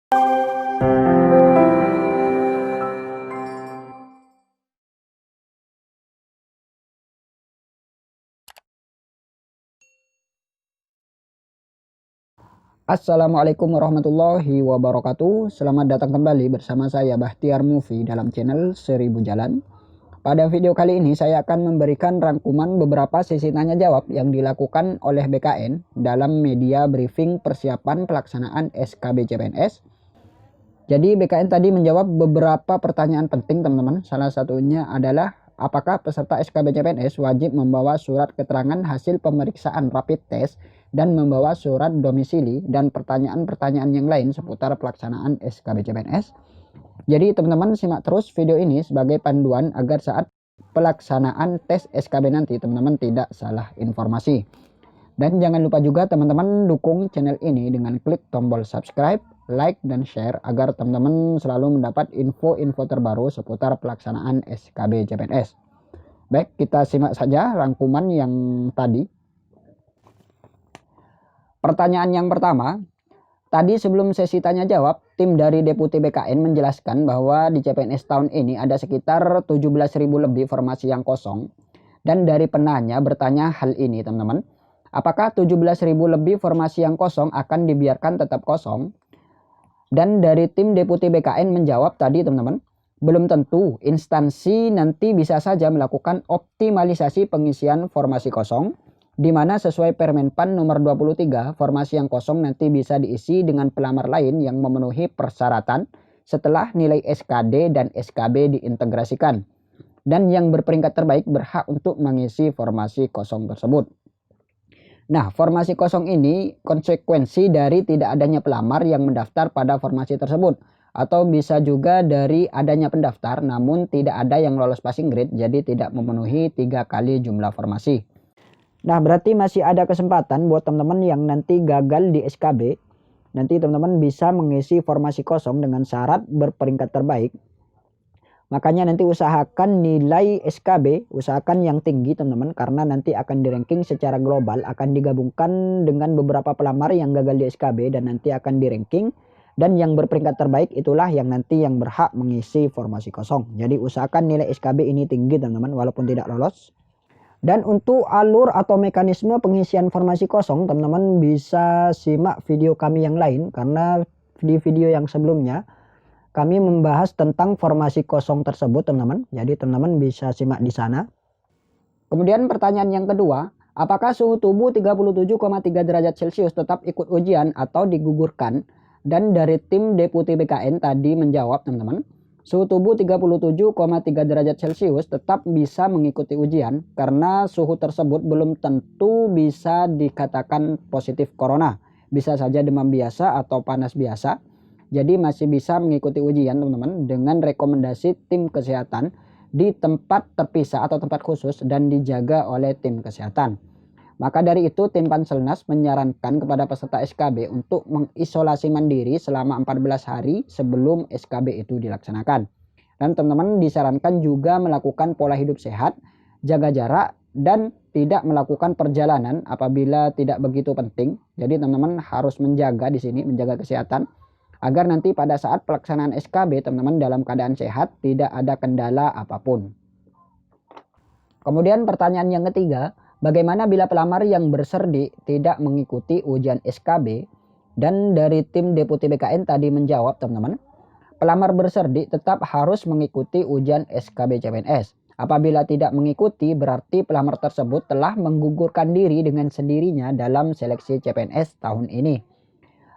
Assalamualaikum warahmatullahi wabarakatuh. Selamat datang kembali bersama saya Bahtiar Movie dalam channel 1000 Jalan. Pada video kali ini saya akan memberikan rangkuman beberapa sesi tanya jawab yang dilakukan oleh BKN dalam media briefing persiapan pelaksanaan SKB CPNS. Jadi BKN tadi menjawab beberapa pertanyaan penting teman-teman. Salah satunya adalah apakah peserta SKB CPNS wajib membawa surat keterangan hasil pemeriksaan rapid test dan membawa surat domisili, dan pertanyaan-pertanyaan yang lain seputar pelaksanaan SKB CPNS. Jadi teman-teman simak terus video ini sebagai panduan agar saat pelaksanaan tes SKB nanti teman-teman tidak salah informasi. Dan jangan lupa juga teman-teman dukung channel ini dengan klik tombol subscribe, like, dan share agar teman-teman selalu mendapat info-info terbaru seputar pelaksanaan SKB CPNS. Baik, kita simak saja rangkuman yang tadi. Pertanyaan yang pertama, tadi sebelum sesi tanya jawab, tim dari Deputi BKN menjelaskan bahwa di CPNS tahun ini ada sekitar 17.000 lebih formasi yang kosong. Dan dari penanya bertanya hal ini teman-teman, apakah 17.000 lebih formasi yang kosong akan dibiarkan tetap kosong? Dan dari tim Deputi BKN menjawab tadi teman-teman, belum tentu, instansi nanti bisa saja melakukan optimalisasi pengisian formasi kosong, di mana sesuai Permenpan nomor 23, formasi yang kosong nanti bisa diisi dengan pelamar lain yang memenuhi persyaratan setelah nilai SKD dan SKB diintegrasikan. Dan yang berperingkat terbaik berhak untuk mengisi formasi kosong tersebut. Nah, formasi kosong ini konsekuensi dari tidak adanya pelamar yang mendaftar pada formasi tersebut. Atau bisa juga dari adanya pendaftar namun tidak ada yang lolos passing grade, jadi tidak memenuhi 3 kali jumlah formasi. Nah, berarti masih ada kesempatan buat teman-teman yang nanti gagal di SKB. Nanti teman-teman bisa mengisi formasi kosong dengan syarat berperingkat terbaik. Makanya nanti usahakan nilai SKB, usahakan yang tinggi teman-teman, karena nanti akan di-ranking secara global, akan digabungkan dengan beberapa pelamar yang gagal di SKB dan nanti akan di-ranking. Dan yang berperingkat terbaik itulah yang nanti yang berhak mengisi formasi kosong. Jadi usahakan nilai SKB ini tinggi teman-teman walaupun tidak lolos. Dan untuk alur atau mekanisme pengisian formasi kosong, teman-teman bisa simak video kami yang lain, karena di video yang sebelumnya kami membahas tentang formasi kosong tersebut teman-teman. Jadi teman-teman bisa simak di sana. Kemudian pertanyaan yang kedua, apakah suhu tubuh 37,3 derajat Celcius tetap ikut ujian atau digugurkan? Dan dari tim Deputi BKN tadi menjawab teman-teman, suhu tubuh 37,3 derajat Celcius tetap bisa mengikuti ujian karena suhu tersebut belum tentu bisa dikatakan positif corona. Bisa saja demam biasa atau panas biasa. Jadi masih bisa mengikuti ujian teman-teman dengan rekomendasi tim kesehatan di tempat terpisah atau tempat khusus dan dijaga oleh tim kesehatan. Maka dari itu tim Panselnas menyarankan kepada peserta SKB untuk mengisolasi mandiri selama 14 hari sebelum SKB itu dilaksanakan. Dan teman-teman disarankan juga melakukan pola hidup sehat, jaga jarak, dan tidak melakukan perjalanan apabila tidak begitu penting. Jadi teman-teman harus menjaga di sini, menjaga kesehatan, agar nanti pada saat pelaksanaan SKB teman-teman dalam keadaan sehat, tidak ada kendala apapun. Kemudian pertanyaan yang ketiga, bagaimana bila pelamar yang berserdi tidak mengikuti ujian SKB? Dan dari tim Deputi BKN tadi menjawab teman-teman, pelamar berserdi tetap harus mengikuti ujian SKB CPNS. Apabila tidak mengikuti berarti pelamar tersebut telah menggugurkan diri dengan sendirinya dalam seleksi CPNS tahun ini.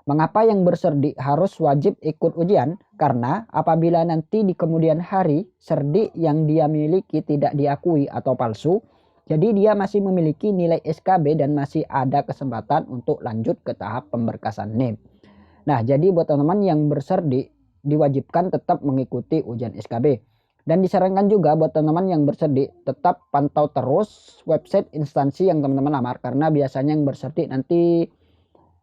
Mengapa yang berserdi harus wajib ikut ujian? Karena apabila nanti di kemudian hari serdi yang dia miliki tidak diakui atau palsu, jadi dia masih memiliki nilai SKB dan masih ada kesempatan untuk lanjut ke tahap pemberkasan NIM. Nah, jadi buat teman-teman yang berserdi diwajibkan tetap mengikuti ujian SKB. Dan disarankan juga buat teman-teman yang berserdi tetap pantau terus website instansi yang teman-teman lamar, karena biasanya yang berserdi nanti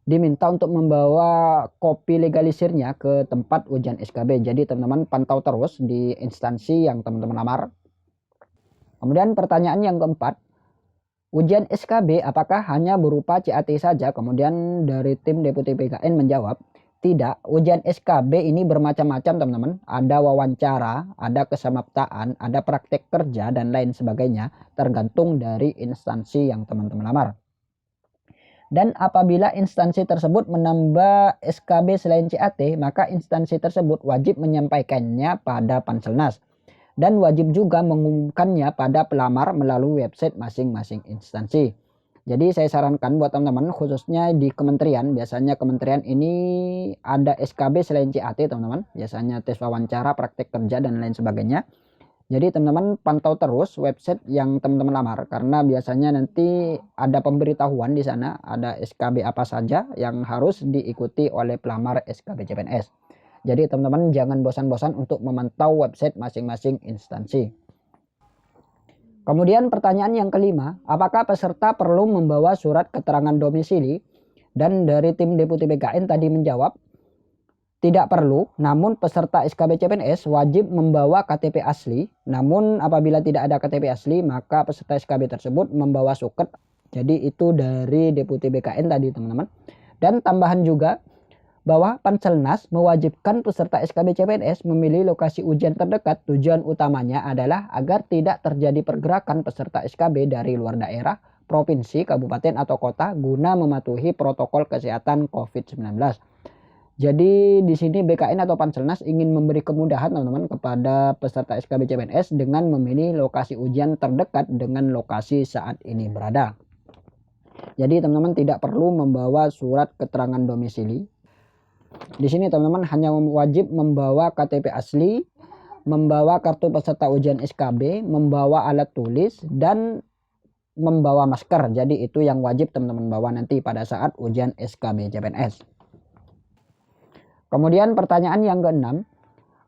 diminta untuk membawa kopi legalisirnya ke tempat ujian SKB. Jadi teman-teman pantau terus di instansi yang teman-teman lamar. Kemudian pertanyaan yang keempat, ujian SKB apakah hanya berupa CAT saja? Kemudian dari tim Deputi BKN menjawab, tidak, ujian SKB ini bermacam-macam teman-teman. Ada wawancara, ada kesamaptaan, ada praktek kerja dan lain sebagainya, tergantung dari instansi yang teman-teman lamar. Dan apabila instansi tersebut menambah SKB selain CAT, maka instansi tersebut wajib menyampaikannya pada Panselnas dan wajib juga mengumumkannya pada pelamar melalui website masing-masing instansi. Jadi saya sarankan buat teman-teman, khususnya di kementerian, biasanya kementerian ini ada SKB selain CAT teman-teman, biasanya tes wawancara, praktek kerja dan lain sebagainya. Jadi teman-teman pantau terus website yang teman-teman lamar, karena biasanya nanti ada pemberitahuan di sana, ada SKB apa saja yang harus diikuti oleh pelamar SKB CPNS. Jadi teman-teman jangan bosan-bosan untuk memantau website masing-masing instansi. Kemudian pertanyaan yang kelima, apakah peserta perlu membawa surat keterangan domisili? Dan dari tim Deputi BKN tadi menjawab, tidak perlu, namun peserta SKB CPNS wajib membawa KTP asli. Namun apabila tidak ada KTP asli, maka peserta SKB tersebut membawa suket. Jadi itu dari Deputi BKN tadi teman-teman. Dan tambahan juga, bahwa Panselnas mewajibkan peserta SKB CPNS memilih lokasi ujian terdekat. Tujuan utamanya adalah agar tidak terjadi pergerakan peserta SKB dari luar daerah, provinsi, kabupaten atau kota guna mematuhi protokol kesehatan COVID-19. Jadi di sini BKN atau Panselnas ingin memberi kemudahan teman-teman kepada peserta SKB CPNS dengan memilih lokasi ujian terdekat dengan lokasi saat ini berada. Jadi teman-teman tidak perlu membawa surat keterangan domisili. Di sini teman-teman hanya wajib membawa KTP asli, membawa kartu peserta ujian SKB, membawa alat tulis, dan membawa masker. Jadi itu yang wajib teman-teman bawa nanti pada saat ujian SKB CPNS. Kemudian pertanyaan yang keenam,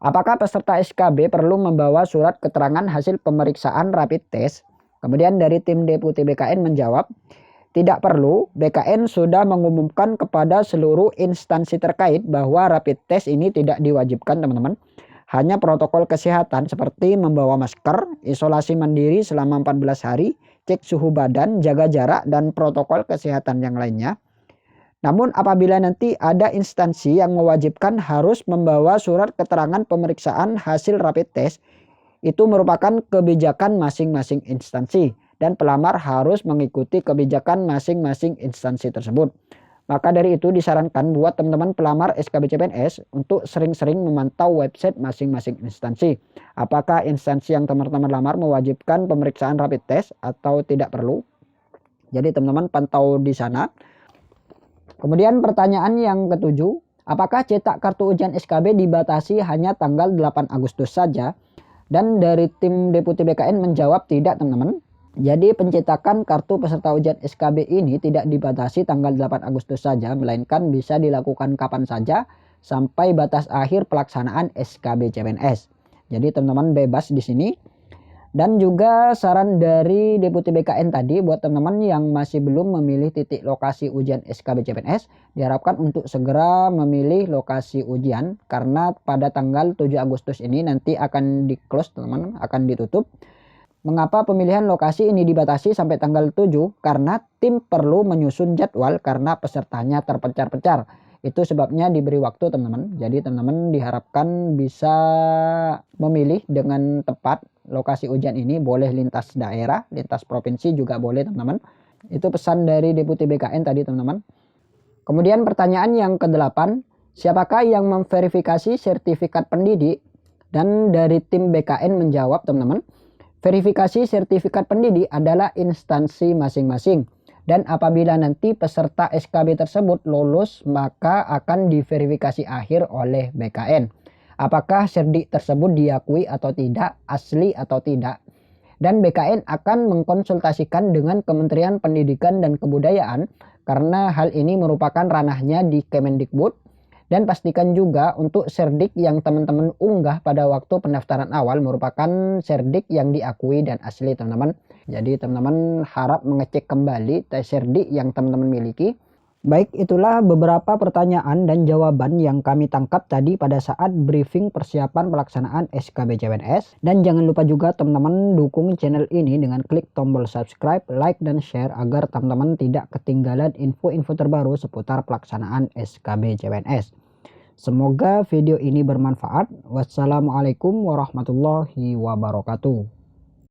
apakah peserta SKB perlu membawa surat keterangan hasil pemeriksaan rapid test? Kemudian dari tim Deputi BKN menjawab, tidak perlu. BKN sudah mengumumkan kepada seluruh instansi terkait bahwa rapid test ini tidak diwajibkan teman-teman. Hanya protokol kesehatan seperti membawa masker, isolasi mandiri selama 14 hari, cek suhu badan, jaga jarak, dan protokol kesehatan yang lainnya. Namun apabila nanti ada instansi yang mewajibkan harus membawa surat keterangan pemeriksaan hasil rapid test, itu merupakan kebijakan masing-masing instansi. Dan pelamar harus mengikuti kebijakan masing-masing instansi tersebut. Maka dari itu disarankan buat teman-teman pelamar SKB CPNS untuk sering-sering memantau website masing-masing instansi. Apakah instansi yang teman-teman lamar mewajibkan pemeriksaan rapid test atau tidak perlu. Jadi teman-teman pantau di sana. Kemudian pertanyaan yang ketujuh, apakah cetak kartu ujian SKB dibatasi hanya tanggal 8 Agustus saja? Dan dari tim Deputi BKN menjawab tidak teman-teman. Jadi pencetakan kartu peserta ujian SKB ini tidak dibatasi tanggal 8 Agustus saja, melainkan bisa dilakukan kapan saja sampai batas akhir pelaksanaan SKB CPNS. Jadi teman-teman bebas di sini. Dan juga saran dari Deputi BKN tadi buat teman-teman yang masih belum memilih titik lokasi ujian SKB CPNS, diharapkan untuk segera memilih lokasi ujian karena pada tanggal 7 Agustus ini nanti akan di-close teman-teman, akan ditutup. Mengapa pemilihan lokasi ini dibatasi sampai tanggal 7? Karena tim perlu menyusun jadwal karena pesertanya terpencar-pencar. Itu sebabnya diberi waktu teman-teman. Jadi teman-teman diharapkan bisa memilih dengan tepat lokasi ujian ini. Boleh lintas daerah, lintas provinsi juga boleh teman-teman. Itu pesan dari Deputi BKN tadi teman-teman. Kemudian pertanyaan yang ke-8, siapakah yang memverifikasi sertifikat pendidik? Dan dari tim BKN menjawab teman-teman, verifikasi sertifikat pendidik adalah instansi masing-masing. Dan apabila nanti peserta SKB tersebut lulus, maka akan diverifikasi akhir oleh BKN. Apakah serdik tersebut diakui atau tidak, asli atau tidak. Dan BKN akan mengkonsultasikan dengan Kementerian Pendidikan dan Kebudayaan karena hal ini merupakan ranahnya di Kemendikbud. Dan pastikan juga untuk serdik yang teman-teman unggah pada waktu pendaftaran awal merupakan serdik yang diakui dan asli teman-teman. Jadi teman-teman harap mengecek kembali tes serdik yang teman-teman miliki. Baik, itulah beberapa pertanyaan dan jawaban yang kami tangkap tadi pada saat briefing persiapan pelaksanaan SKB CPNS. Dan jangan lupa juga teman-teman dukung channel ini dengan klik tombol subscribe, like, dan share agar teman-teman tidak ketinggalan info-info terbaru seputar pelaksanaan SKB CPNS. Semoga video ini bermanfaat. Wassalamualaikum warahmatullahi wabarakatuh.